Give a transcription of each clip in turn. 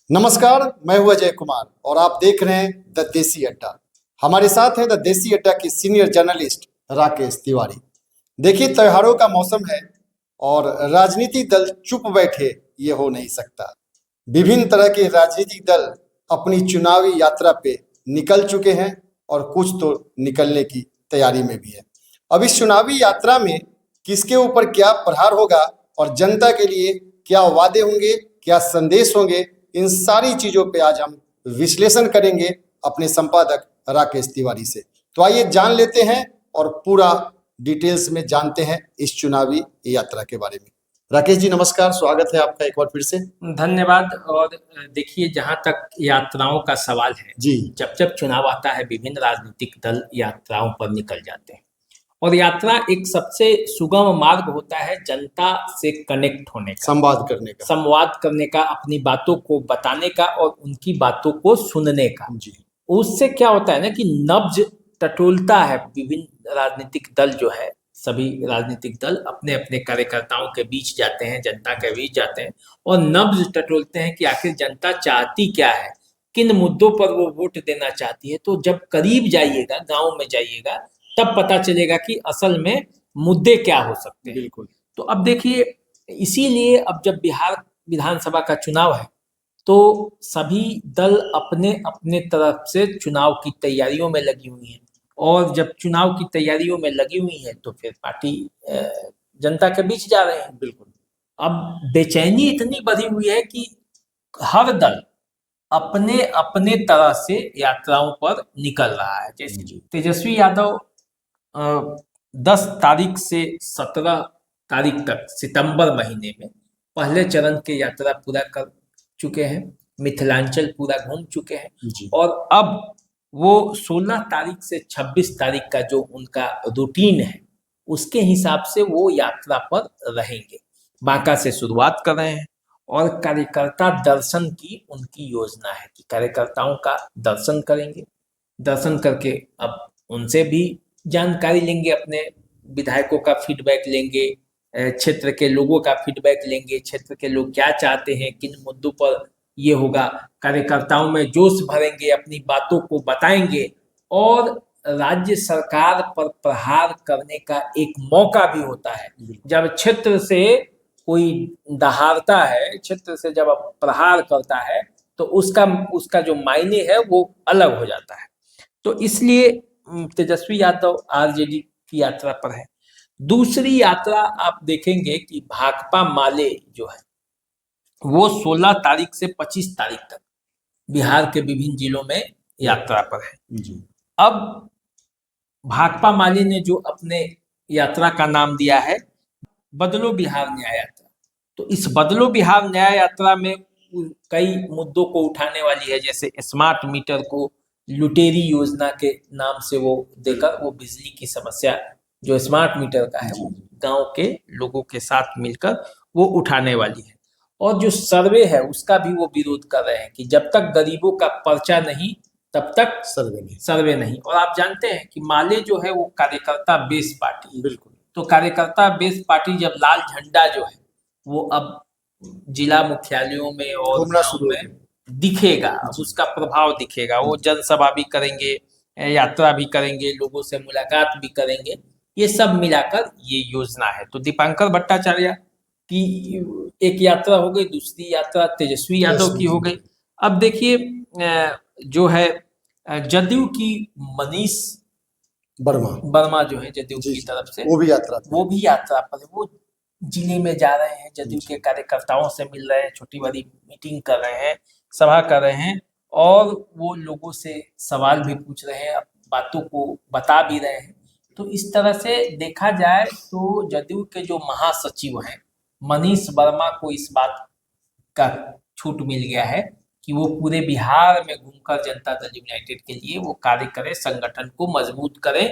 नमस्कार, मैं हूं अजय कुमार और आप देख रहे हैं द देसी अड्डा। हमारे साथ है द देसी अड्डा की सीनियर जर्नलिस्ट राकेश तिवारी। देखिए, त्योहारों का मौसम है और राजनीतिक दल चुप बैठे ये हो नहीं सकता। विभिन्न तरह के राजनीतिक दल अपनी चुनावी यात्रा पे निकल चुके हैं और कुछ तो निकलने की तैयारी में भी है। अब इस चुनावी यात्रा में किसके ऊपर क्या प्रहार होगा और जनता के लिए क्या वादे होंगे, क्या संदेश होंगे, इन सारी चीजों पे आज हम विश्लेषण करेंगे अपने संपादक राकेश तिवारी से। तो आइए जान लेते हैं और पूरा डिटेल्स में जानते हैं इस चुनावी यात्रा के बारे में। राकेश जी नमस्कार, स्वागत है आपका एक बार फिर से। धन्यवाद। और देखिए, जहां तक यात्राओं का सवाल है जी, जब जब चुनाव आता है विभिन्न राजनीतिक दल यात्राओं पर निकल जाते हैं और यात्रा एक सबसे सुगम मार्ग होता है जनता से कनेक्ट होने का, संवाद करने का, अपनी बातों को बताने का और उनकी बातों को सुनने का। जी, उससे क्या होता है ना कि नब्ज टटोलता है। विभिन्न राजनीतिक दल जो है, सभी राजनीतिक दल अपने अपने कार्यकर्ताओं के बीच जाते हैं, जनता के बीच जाते हैं और नब्ज टटोलते हैं कि आखिर जनता चाहती क्या है, किन मुद्दों पर वो वोट देना चाहती है। तो जब करीब जाइएगा, गांव में जाइएगा, तब पता चलेगा कि असल में मुद्दे क्या हो सकते हैं। बिल्कुल। तो अब देखिए, इसीलिए अब जब बिहार विधानसभा का चुनाव है तो सभी दल अपने अपने तरफ से चुनाव की तैयारियों में लगी हुई हैं। और जब चुनाव की तैयारियों में लगी हुई है तो फिर पार्टी जनता के बीच जा रहे हैं। बिल्कुल। अब बेचैनी इतनी बढ़ी हुई है कि हर दल अपने अपने तरह से यात्राओं पर निकल रहा है। जैसे तेजस्वी यादव 10 तारीख से 17 तारीख तक सितंबर महीने में पहले चरण की यात्रा पूरा कर चुके हैं, मिथिलांचल पूरा घूम चुके हैं जी। और अब वो 16 तारीख से 26 तारीख का जो उनका रूटीन है उसके हिसाब से वो यात्रा पर रहेंगे। बांका से शुरुआत कर रहे हैं और कार्यकर्ता दर्शन की उनकी योजना है कि कार्यकर्ताओं का दर्शन करेंगे। दर्शन करके अब उनसे भी जानकारी लेंगे, अपने विधायकों का फीडबैक लेंगे, क्षेत्र के लोगों का फीडबैक लेंगे, क्षेत्र के लोग क्या चाहते हैं, किन मुद्दों पर ये होगा। कार्यकर्ताओं में जोश भरेंगे, अपनी बातों को बताएंगे और राज्य सरकार पर प्रहार करने का एक मौका भी होता है। जब क्षेत्र से कोई दहाड़ता है, क्षेत्र से जब प्रहार करता है तो उसका उसका जो मायने है वो अलग हो जाता है। तो इसलिए तेजस्वी यादव आरजेडी की यात्रा पर है। दूसरी यात्रा आप देखेंगे कि भाकपा माले जो है वो 16 तारीख से 25 तारीख तक बिहार के विभिन्न जिलों में यात्रा पर है। जी। अब भाकपा माले ने जो अपने यात्रा का नाम दिया है बदलो बिहार न्याय यात्रा, तो इस बदलो बिहार न्याय यात्रा में कई मुद्दों को उठाने वाली है। जैसे स्मार्ट मीटर को लुटेरी योजना के नाम से वो देकर वो बिजली की समस्या जो स्मार्ट मीटर का है वो गांव के लोगों के साथ मिलकर वो उठाने वाली है। और जो सर्वे है उसका भी वो विरोध कर रहे हैं कि जब तक गरीबों का पर्चा नहीं तब तक सर्वे नहीं। और आप जानते हैं कि माले जो है वो कार्यकर्ता बेस पार्टी है। बिल्कुल। तो कार्यकर्ता बेस पार्टी जब लाल झंडा जो है वो अब जिला मुख्यालयों में और गांव में दिखेगा, उसका प्रभाव दिखेगा। वो जनसभा भी करेंगे, यात्रा भी करेंगे, लोगों से मुलाकात भी करेंगे। ये सब मिलाकर ये योजना है। तो दीपांकर भट्टाचार्य की एक यात्रा हो गई, दूसरी यात्रा तेजस्वी यादव की हो गई। अब देखिए, जो है जदयू की मनीष वर्मा जो है जदयू की तरफ से वो भी यात्रा पर है। वो जिले में जा रहे हैं, जदयू के कार्यकर्ताओं से मिल रहे हैं, छोटी बड़ी मीटिंग कर रहे हैं, सभा कर रहे हैं और वो लोगों से सवाल भी पूछ रहे हैं, बातों को बता भी रहे हैं। तो इस तरह से देखा जाए तो जदयू के जो महासचिव हैं मनीष वर्मा को इस बात का छूट मिल गया है कि वो पूरे बिहार में घूमकर जनता दल यूनाइटेड के लिए वो कार्य करे, संगठन को मजबूत करे,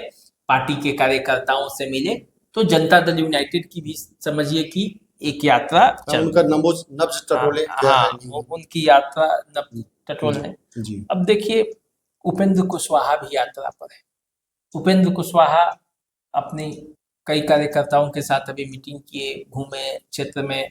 पार्टी के कार्यकर्ताओं से मिले। तो जनता दल यूनाइटेड की भी समझिए कि एक यात्रा उनका नब्ज टटोले उनकी यात्रा नब्ज टटोलने। अब देखिए, उपेंद्र कुशवाहा भी यात्रा पर है। उपेंद्र कुशवाहा अपनी कई कार्यकर्ताओं के साथ अभी मीटिंग किए, घूमे क्षेत्र में,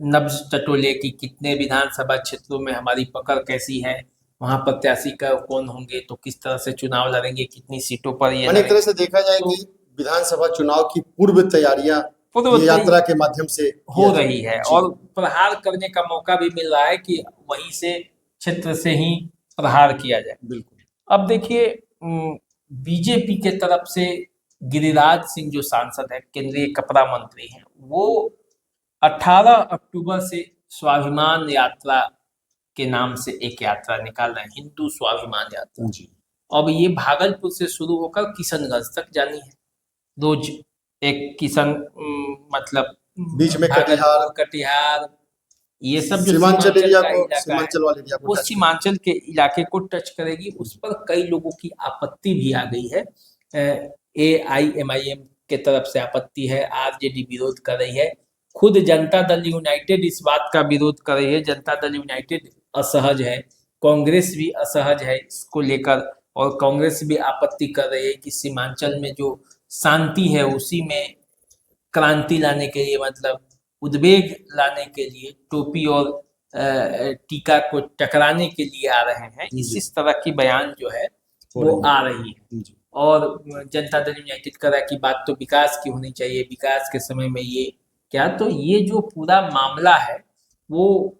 नब्ज टटोले कि कितने विधानसभा क्षेत्रों में हमारी पकड़ कैसी है, वहां प्रत्याशी का कौन होंगे, तो किस तरह से चुनाव लड़ेंगे, कितनी सीटों पर ये एक तरह से देखा जाए तो कि विधानसभा चुनाव की पूर्व तैयारियां पूर्व ये यात्रा के माध्यम से हो किया रही है जी। और प्रहार करने का मौका भी मिल रहा है कि वहीं से क्षेत्र से ही प्रहार किया जाए। बिल्कुल। अब देखिए बीजेपी के तरफ से गिरिराज सिंह जो सांसद है, केंद्रीय कपड़ा मंत्री हैं, वो 18 अक्टूबर से स्वाभिमान यात्रा के नाम से एक यात्रा निकाल रहे हैं, हिंदू स्वाभिमान यात्रा। जी। अब ये भागलपुर से शुरू होकर किशनगंज तक जानी है। रोज एक मतलब बीच में भागलपुर, कटिहार, ये सब जो सीमांचल एरिया का को, इलाका है, सीमांचल वाले एरिया को वो सीमांचल के इलाके को टच करेगी। उस पर कई लोगों की आपत्ति भी आ गई है। AIMIM के तरफ से आपत्ति है, RJD विरोध कर रही है, खुद जनता दल यूनाइटेड इस बात का विरोध कर रही है। जनता दल यूनाइटेड असहज है, कांग्रेस भी असहज है इसको लेकर, और कांग्रेस भी आपत्ति कर रही है कि सीमांचल में जो शांति है उसी में क्रांति लाने के लिए, मतलब उद्वेग लाने के लिए टोपी और टीका को टकराने के लिए आ रहे हैं। इस तरह की बयान जो है वो आ रही है। और जनता दल यूनाइटेड कर रहा है कि बात तो विकास की होनी चाहिए, विकास के समय में ये क्या, तो ये जो पूरा मामला है वो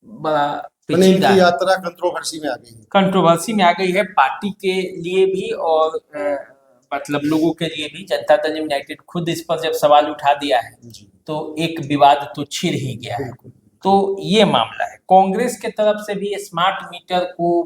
बड़ा पेचीदा है, यात्रा कंट्रोवर्सी में आ गई है, कंट्रोवर्सी में आ गई है पार्टी के लिए भी और मतलब लोगों के लिए भी। जनता दल यूनाइटेड खुद इस पर जब सवाल उठा दिया है तो एक विवाद तो छिड़ ही गया है। तो ये मामला है। कांग्रेस के तरफ से भी स्मार्ट मीटर को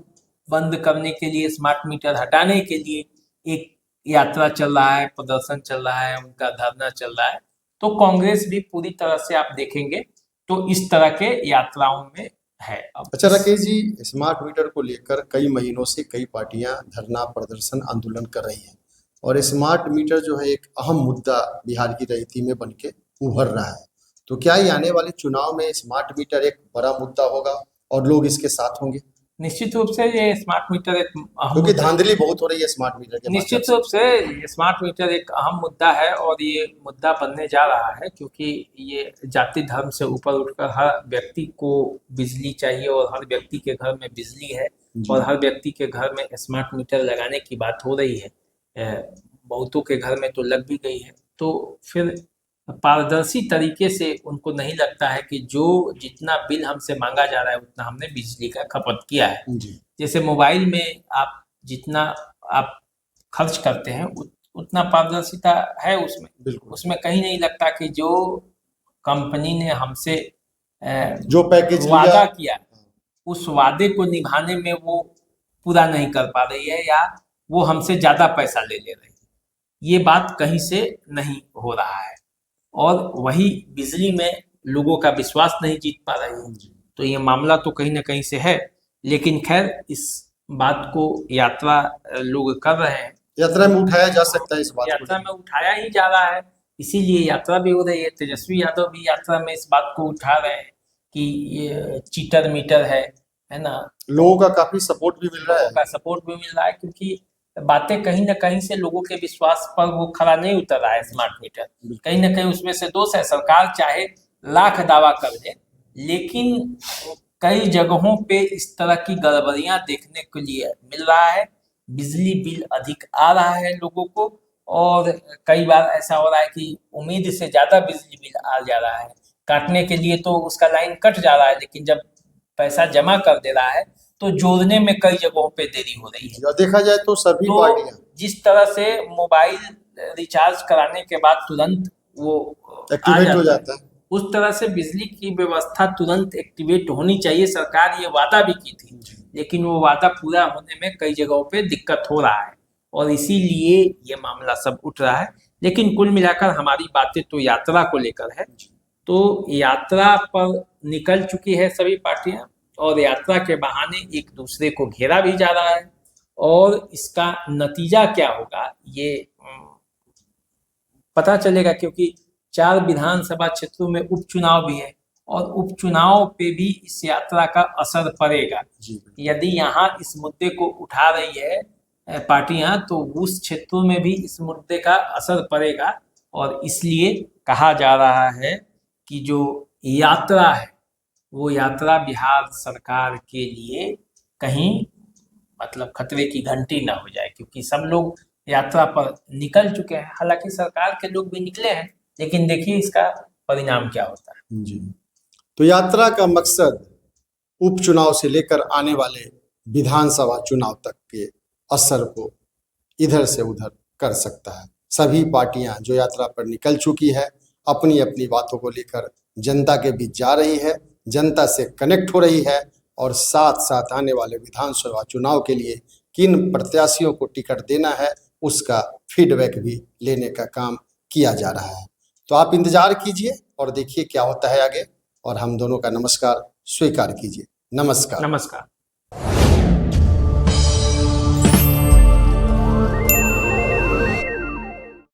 बंद करने के लिए, स्मार्ट मीटर हटाने के लिए एक यात्रा चल रहा है, प्रदर्शन चल रहा है, उनका धरना चल रहा है। तो कांग्रेस भी पूरी तरह से आप देखेंगे तो इस तरह के यात्राओं में है। अच्छा राकेश जी, स्मार्ट मीटर को लेकर कई महीनों से कई पार्टियां धरना, प्रदर्शन, आंदोलन कर रही हैं और स्मार्ट मीटर जो है एक अहम मुद्दा बिहार की राजनीति में बनके उभर रहा है। तो क्या ये आने वाले चुनाव में स्मार्ट मीटर एक बड़ा मुद्दा होगा और लोग इसके साथ होंगे? निश्चित रूप से ये स्मार्ट मीटर एक क्योंकि धांधली बहुत हो रही है स्मार्ट मीटर के, निश्चित रूप से ये स्मार्ट मीटर एक अहम मुद्दा है और ये मुद्दा बनने जा रहा है, क्योंकि ये जाति धर्म से ऊपर उठकर हर व्यक्ति को बिजली चाहिए और हर व्यक्ति के घर में बिजली है और हर व्यक्ति के घर में स्मार्ट मीटर लगाने की बात हो रही है। बहुतों के घर में तो लग भी गई है। तो फिर पारदर्शी तरीके से उनको नहीं लगता है कि जो जितना बिल हमसे मांगा जा रहा है उतना हमने बिजली का खपत किया है। जैसे मोबाइल में आप जितना आप खर्च करते हैं उतना पारदर्शिता है उसमें, उसमें कहीं नहीं लगता कि जो कंपनी ने हमसे जो पैकेज वादा किया उस वादे को निभाने में वो पूरा नहीं कर पा रही है या वो हमसे ज्यादा पैसा ले रही है। ये बात कहीं से नहीं हो रहा है और वही बिजली में लोगों का विश्वास नहीं जीत पा रही है। तो ये मामला तो कहीं ना कहीं से है, लेकिन खैर इस बात को यात्रा लोग कर रहे हैं, यात्रा में उठाया जा सकता है, इस बात यात्रा में उठाया ही जा रहा है, इसीलिए यात्रा भी हो रही है। तेजस्वी यादव भी यात्रा में इस बात को उठा रहे हैं कि ये चीटर मीटर है ना। लोगों का काफी सपोर्ट भी मिल रहा है, क्योंकि बातें कहीं ना कहीं से लोगों के विश्वास पर वो खरा नहीं उतर रहा है स्मार्ट मीटर। कहीं ना कहीं उसमें से दोष है। सरकार चाहे लाख दावा कर दे, लेकिन कई जगहों पे इस तरह की गड़बड़ियां देखने के लिए मिल रहा है। बिजली बिल अधिक आ रहा है लोगों को और कई बार ऐसा हो रहा है कि उम्मीद से ज्यादा बिजली बिल आ जा रहा है। काटने के लिए तो उसका लाइन कट जा रहा है, लेकिन जब पैसा जमा कर दे रहा है तो जोड़ने में कई जगहों पे देरी हो रही है। देखा जाए तो सभी पार्टियां जिस तरह से मोबाइल रिचार्ज कराने के बाद तुरंत वो एक्टिवेट हो जाता है, उस तरह से बिजली की व्यवस्था तुरंत एक्टिवेट होनी चाहिए। सरकार ये वादा भी की थी, लेकिन वो वादा पूरा होने में कई जगहों पे दिक्कत हो रहा है और इसीलिए ये मामला सब उठ रहा है। लेकिन कुल मिलाकर हमारी बातें तो यात्रा को लेकर है। तो यात्रा पर निकल चुकी है सभी पार्टियां और यात्रा के बहाने एक दूसरे को घेरा भी जा रहा है और इसका नतीजा क्या होगा ये पता चलेगा, क्योंकि 4 विधानसभा क्षेत्रों में उपचुनाव भी है और उपचुनाव पे भी इस यात्रा का असर पड़ेगा। यदि यहाँ इस मुद्दे को उठा रही है पार्टियां तो उस क्षेत्रों में भी इस मुद्दे का असर पड़ेगा और इसलिए कहा जा रहा है कि जो यात्रा है वो यात्रा बिहार सरकार के लिए कहीं मतलब खतरे की घंटी ना हो जाए, क्योंकि सब लोग यात्रा पर निकल चुके हैं। हालांकि सरकार के लोग भी निकले हैं, लेकिन देखिए इसका परिणाम क्या होता है। जी, तो यात्रा का मकसद उपचुनाव से लेकर आने वाले विधानसभा चुनाव तक के असर को इधर से उधर कर सकता है। सभी पार्टियां जो यात्रा पर निकल चुकी है अपनी अपनी बातों को लेकर जनता के बीच जा रही है, जनता से कनेक्ट हो रही है और साथ साथ आने वाले विधानसभा चुनाव के लिए किन प्रत्याशियों को टिकट देना है उसका फीडबैक भी लेने का काम किया जा रहा है। तो आप इंतजार कीजिए और देखिए क्या होता है आगे, और हम दोनों का नमस्कार स्वीकार कीजिए। नमस्कार। नमस्कार।